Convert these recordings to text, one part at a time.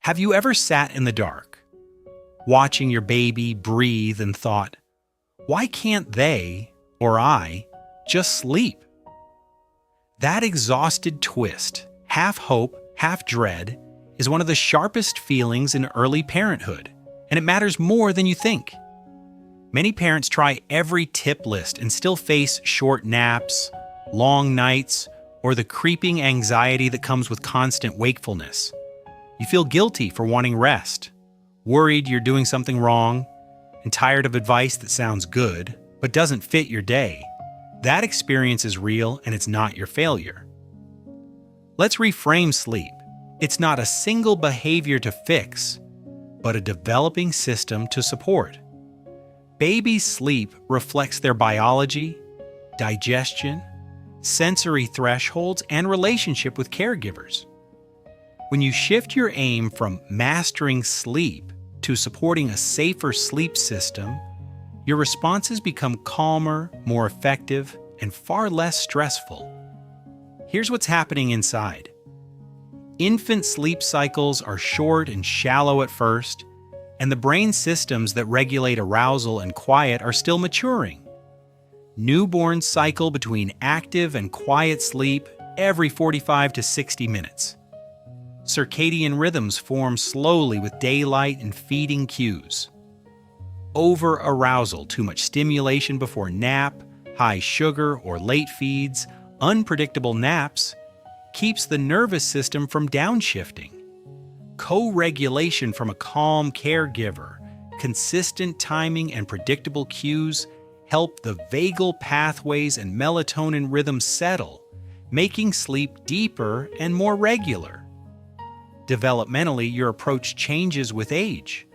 Have you ever sat in the dark, watching your baby breathe and thought, why can't they, or I, just sleep? That exhausted twist, half hope, half dread, is one of the sharpest feelings in early parenthood, and it matters more than you think. Many parents try every tip list and still face short naps, long nights, or the creeping anxiety that comes with constant wakefulness. You feel guilty for wanting rest, worried you're doing something wrong, and tired of advice that sounds good but doesn't fit your day. That experience is real and it's not your failure. Let's reframe sleep. It's not a single behavior to fix, but a developing system to support. Babies' sleep reflects their biology, digestion, sensory thresholds, and relationship with caregivers. When you shift your aim from mastering sleep to supporting a safer sleep system, your responses become calmer, more effective, and far less stressful. Here's what's happening inside. Infant sleep cycles are short and shallow at first, and the brain systems that regulate arousal and quiet are still maturing. Newborns cycle between active and quiet sleep every 45 to 60 minutes. Circadian rhythms form slowly with daylight and feeding cues. Over-arousal, too much stimulation before nap, high sugar or late feeds, unpredictable naps, keeps the nervous system from downshifting. Co-regulation from a calm caregiver, consistent timing and predictable cues help the vagal pathways and melatonin rhythms settle, making sleep deeper and more regular. Developmentally, your approach changes with age.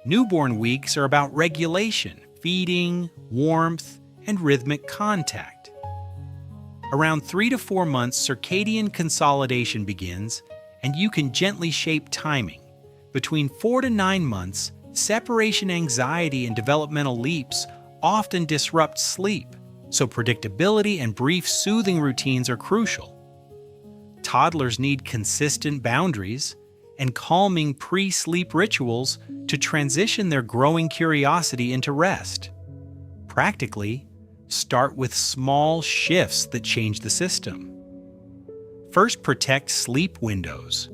Newborn weeks are about regulation, feeding, warmth, and rhythmic contact. Around 3 to 4 months, circadian consolidation begins, and you can gently shape timing. Between 4 to 9 months, separation anxiety and developmental leaps often disrupt sleep, so predictability and brief soothing routines are crucial. Toddlers need consistent boundaries and calming pre-sleep rituals to transition their growing curiosity into rest. Practically, start with small shifts that change the system. First, protect sleep windows.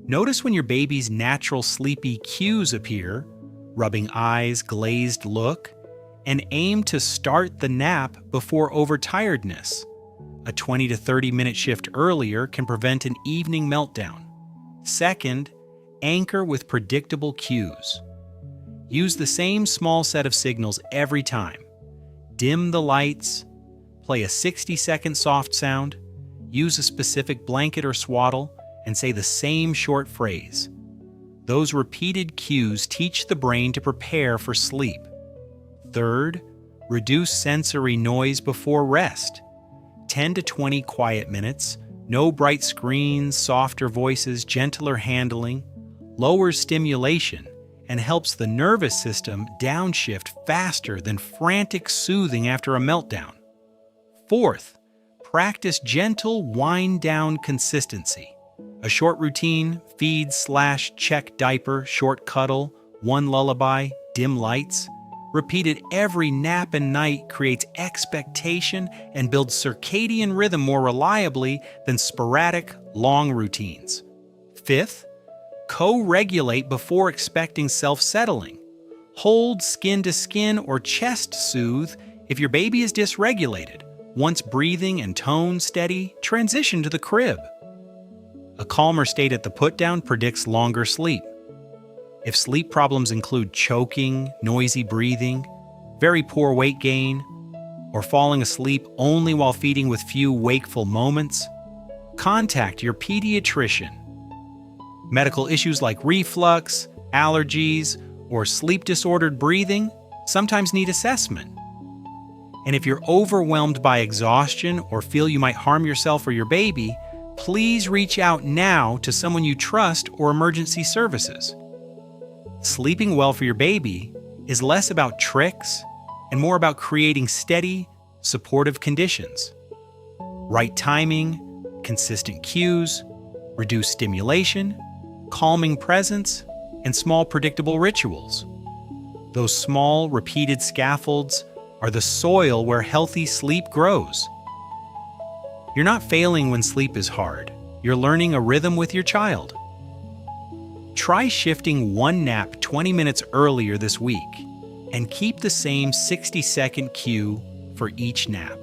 Notice when your baby's natural sleepy cues appear, rubbing eyes, glazed look, and aim to start the nap before overtiredness. A 20 to 30 minute shift earlier can prevent an evening meltdown. Second, anchor with predictable cues. Use the same small set of signals every time. Dim the lights, play a 60-second soft sound, use a specific blanket or swaddle, and say the same short phrase. Those repeated cues teach the brain to prepare for sleep. Third, reduce sensory noise before rest. 10 to 20 quiet minutes, no bright screens, softer voices, gentler handling, lowers stimulation, and helps the nervous system downshift faster than frantic soothing after a meltdown. Fourth, practice gentle wind-down consistency. A short routine, feed/check diaper, short cuddle, one lullaby, dim lights, repeated every nap and night creates expectation and builds circadian rhythm more reliably than sporadic, long routines. Fifth, co-regulate before expecting self-settling. Hold skin to skin or chest soothe if your baby is dysregulated. Once breathing and tone steady, transition to the crib. A calmer state at the put-down predicts longer sleep. If sleep problems include choking, noisy breathing, very poor weight gain, or falling asleep only while feeding with few wakeful moments, contact your pediatrician. Medical issues like reflux, allergies, or sleep-disordered breathing sometimes need assessment. And if you're overwhelmed by exhaustion or feel you might harm yourself or your baby, please reach out now to someone you trust or emergency services. Sleeping well for your baby is less about tricks and more about creating steady, supportive conditions. Right timing, consistent cues, reduced stimulation, calming presence, and small predictable rituals. Those small, repeated scaffolds are the soil where healthy sleep grows. You're not failing when sleep is hard. You're learning a rhythm with your child. Try shifting one nap 20 minutes earlier this week and keep the same 60-second cue for each nap.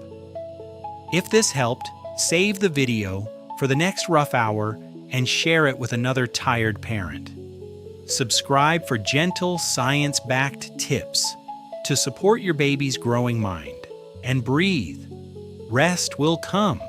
If this helped, save the video for the next rough hour and share it with another tired parent. Subscribe for gentle, science-backed tips to support your baby's growing mind. And breathe. Rest will come.